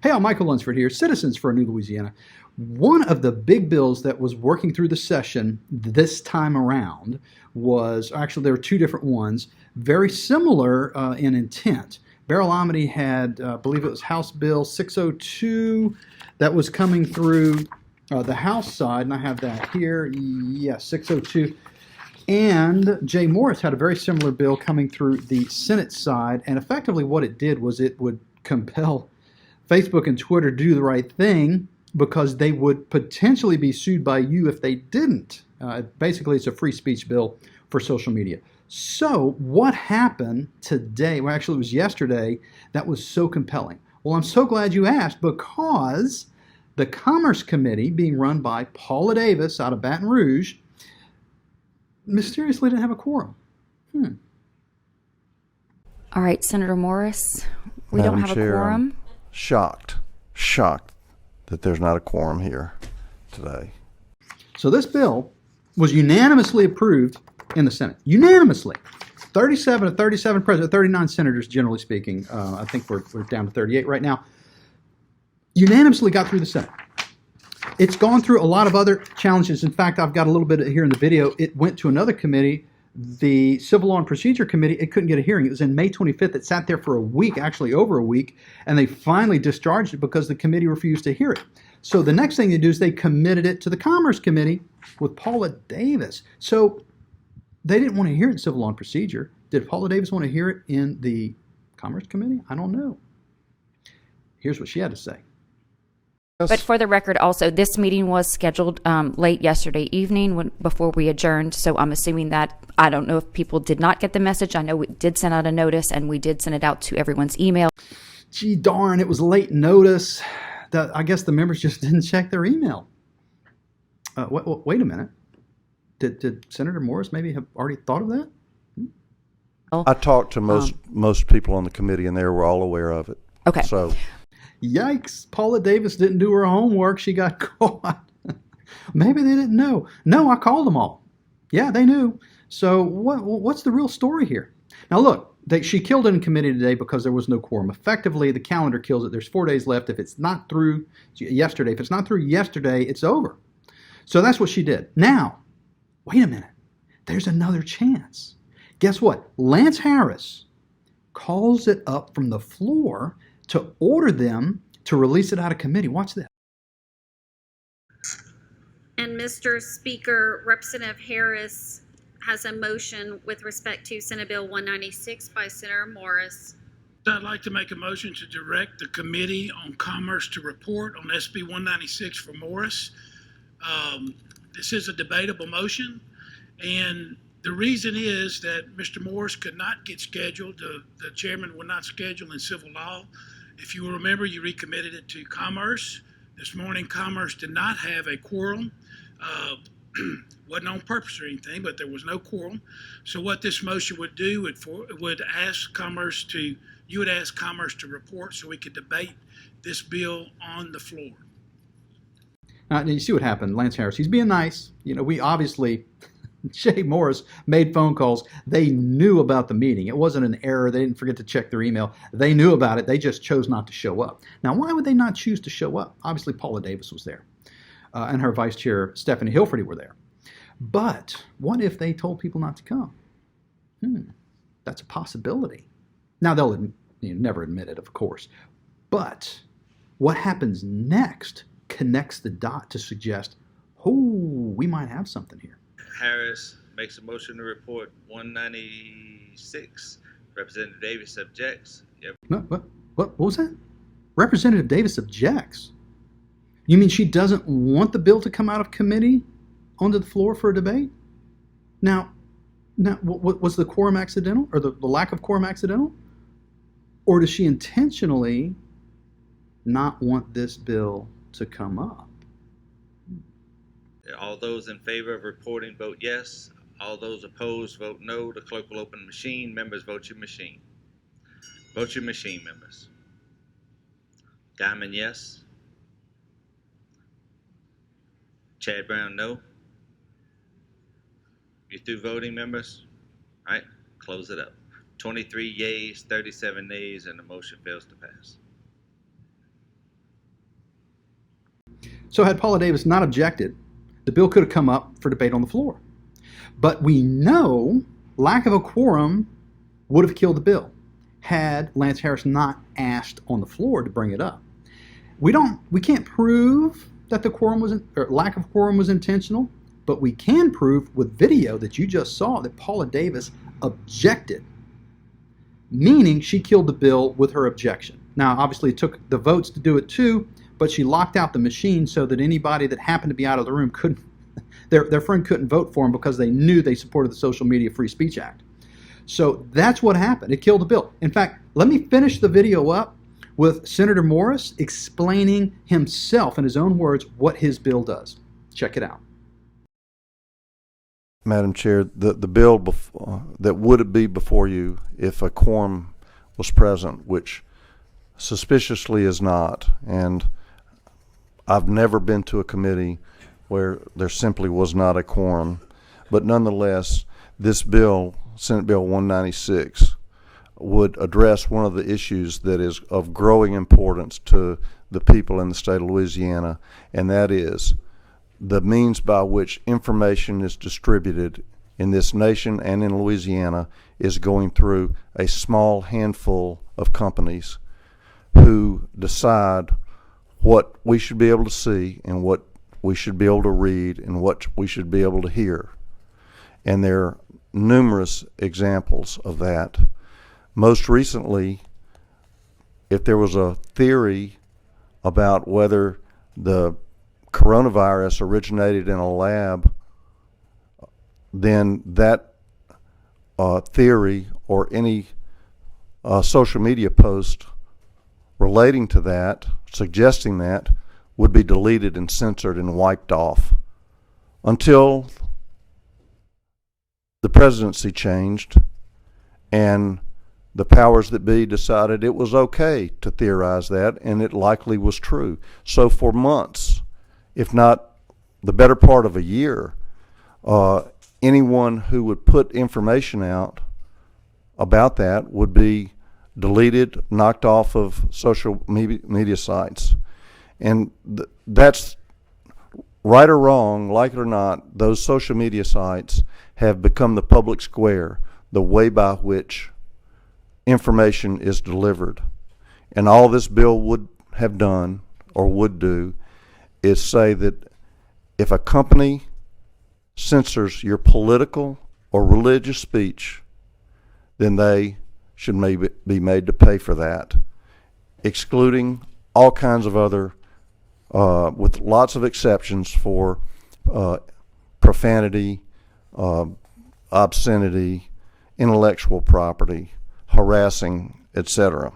Hey, I'm Michael Lunsford here, Citizens for a New Louisiana. One of the big bills that was working through the session this time around was actually, there were two different ones, very similar in intent. Beryl Amity had, I believe it was House Bill 602 that was coming through the House side, and I have that here. Yes, 602. And Jay Morris had a very similar bill coming through the Senate side, and effectively what it did was it would compel Facebook and Twitter to do the right thing because they would potentially be sued by you if they didn't. Basically, it's a free speech bill for social media. So, what happened today? Well, actually, it was yesterday that was so compelling. Well, I'm so glad you asked because the Commerce Committee, being run by Paula Davis out of Baton Rouge, mysteriously didn't have a quorum. All right, Senator Morris, we Madam don't have Chair, a quorum. I'm shocked that there's not a quorum here today. So this bill was unanimously approved in the Senate. Unanimously. 37 of 37 presidents, 39 senators, generally speaking. I think we're down to 38 right now. Unanimously got through the Senate. It's gone through a lot of other challenges. In fact, I've got a little bit here in the video. It went to another committee, the Civil Law and Procedure Committee. It couldn't get a hearing. It was in May 25th. It sat there for a week, actually over a week, and they finally discharged it because the committee refused to hear it. So the next thing they do is they committed it to the Commerce Committee with Paula Davis. So they didn't want to hear it in Civil Law and Procedure. Did Paula Davis want to hear it in the Commerce Committee? I don't know. Here's what she had to say. But for the record, also, this meeting was scheduled late yesterday evening before we adjourned. So I'm assuming that, I don't know if people did not get the message. I know we did send out a notice and we did send it out to everyone's email. Gee darn, it was late notice. I guess the members just didn't check their email. Wait a minute. Did Senator Morris maybe have already thought of that? I talked to most people on the committee, and they were all aware of it. Okay. So, Yikes, Paula Davis didn't do her homework. She got caught. Maybe they didn't know. No, I called them all. Yeah, they knew. So what's the real story here? Now look, she killed it in committee today because there was no quorum. Effectively, the calendar kills it. There's 4 days left. If it's not through yesterday, it's over. So that's what she did. Now, wait a minute. There's another chance. Guess what? Lance Harris calls it up from the floor to order them to release it out of committee. Watch this. And Mr. Speaker, Representative Harris has a motion with respect to Senate Bill 196 by Senator Morris. I'd like to make a motion to direct the Committee on Commerce to report on SB 196 for Morris. This is a debatable motion, and the reason is that Mr. Morris could not get scheduled. The chairman would not schedule in civil law. If you will remember, you recommitted it to Commerce. This morning, Commerce did not have a quorum. Wasn't on purpose or anything, but there was no quorum. So what this motion would do would ask Commerce to, you would ask Commerce to report so we could debate this bill on the floor. Now, you see what happened. Lance Harris, he's being nice. You know, we obviously, Jay Morris made phone calls. They knew about the meeting. It wasn't an error. They didn't forget to check their email. They knew about it. They just chose not to show up. Now, why would they not choose to show up? Obviously, Paula Davis was there, and her vice chair, Stephanie Hilferty, were there. But what if they told people not to come? That's a possibility. Now, they'll never admit it, of course. But what happens next connects the dot to suggest, oh, we might have something here. Harris makes a motion to report 196. Representative Davis objects. Yep. What was that? Representative Davis objects. You mean she doesn't want the bill to come out of committee onto the floor for a debate? Now, was the quorum accidental, or the lack of quorum accidental? Or does she intentionally not want this bill to come up? All those in favor of reporting vote yes. All those opposed vote no. The clerk will open the machine. Members, vote your machine. Vote your machine, members. Diamond, yes. Chad Brown, no. You through voting, members? All right, close it up. 23 yeas, 37 nays, and the motion fails to pass. So had Paula Davis not objected, the bill could have come up for debate on the floor. But we know lack of a quorum would have killed the bill had Lance Harris not asked on the floor to bring it up. We can't prove that the quorum was, or lack of quorum was intentional, but we can prove with video that you just saw that Paula Davis objected, meaning she killed the bill with her objection. Now, obviously, it took the votes to do it too, but she locked out the machine so that anybody that happened to be out of the room couldn't, their friend couldn't vote for him because they knew they supported the Social Media Free Speech Act. So that's what happened. It killed the bill. In fact, let me finish the video up with Senator Morris explaining himself in his own words what his bill does. Check it out. Madam Chair, the bill that would be before you if a quorum was present, which suspiciously is not, and I've never been to a committee where there simply was not a quorum, but nonetheless, this bill, Senate Bill 196, would address one of the issues that is of growing importance to the people in the state of Louisiana, and that is the means by which information is distributed in this nation and in Louisiana is going through a small handful of companies who decide what we should be able to see and what we should be able to read and what we should be able to hear. And there are numerous examples of that. Most recently, if there was a theory about whether the coronavirus originated in a lab, then that theory or any social media post relating to that, suggesting that, would be deleted and censored and wiped off until the presidency changed and the powers that be decided it was okay to theorize that, and it likely was true. So for months, if not the better part of a year, anyone who would put information out about that would be deleted, knocked off of social media sites. And that's right or wrong, like it or not, those social media sites have become the public square, the way by which information is delivered. And all this bill would have done or would do is say that if a company censors your political or religious speech, then they should maybe be made to pay for that, excluding all kinds of other, with lots of exceptions for profanity, obscenity, intellectual property, harassing, etc.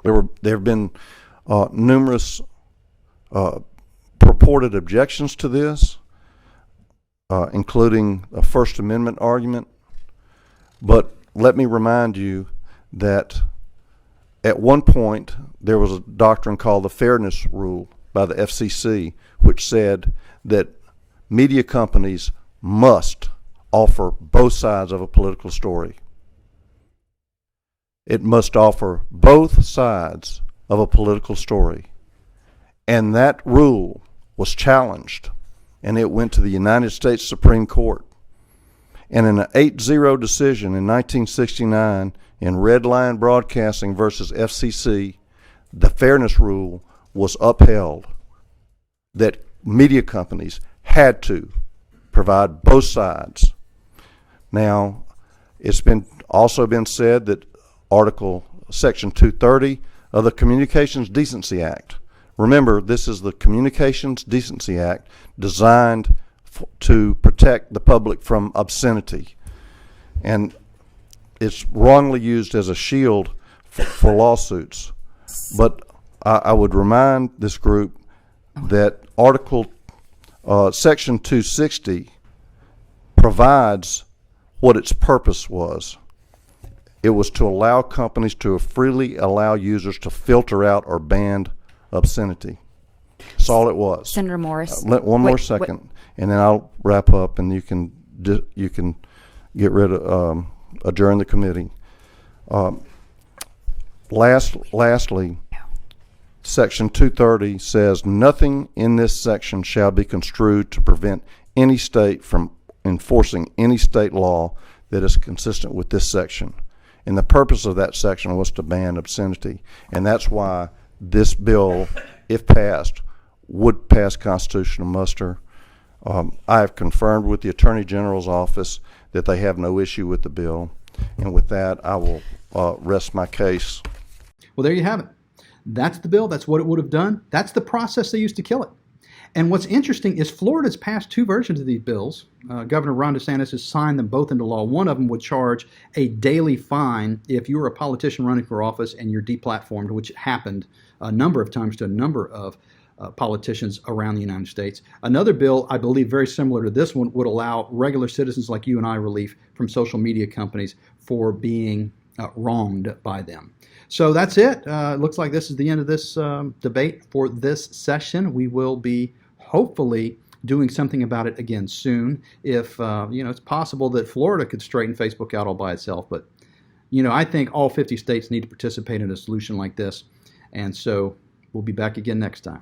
There have been numerous purported objections to this, including a First Amendment argument. But let me remind you that at one point there was a doctrine called the fairness rule by the FCC, which said that media companies must offer both sides of a political story. It must offer both sides of a political story. And that rule was challenged, and it went to the United States Supreme Court. And in an 8-0 decision in 1969 in Red Line Broadcasting versus FCC, the fairness rule was upheld, that media companies had to provide both sides. Now, it's also been said that Section 230 of the Communications Decency Act. Remember, this is the Communications Decency Act designed to protect the public from obscenity. And it's wrongly used as a shield for lawsuits. But I would remind this group that Section 260 provides what its purpose was. It was to allow companies to freely allow users to filter out or ban obscenity. That's all it was. Senator Morris. One more second, and then I'll wrap up, and you can get rid of adjourn the committee. Lastly, Section 230 says nothing in this section shall be construed to prevent any state from enforcing any state law that is consistent with this section. And the purpose of that section was to ban obscenity. And that's why this bill, if passed, would pass constitutional muster. I have confirmed with the Attorney General's office that they have no issue with the bill. And with that, I will rest my case. Well, there you have it. That's the bill. That's what it would have done. That's the process they used to kill it. And what's interesting is Florida's passed two versions of these bills. Governor Ron DeSantis has signed them both into law. One of them would charge a daily fine if you were a politician running for office and you're deplatformed, which happened a number of times to a number of politicians around the United States. Another bill, I believe very similar to this one, would allow regular citizens like you and I relief from social media companies for being wronged by them. So that's it. It looks like this is the end of this debate for this session. We will be hopefully doing something about it again soon. If, it's possible that Florida could straighten Facebook out all by itself. But, I think all 50 states need to participate in a solution like this. And so we'll be back again next time.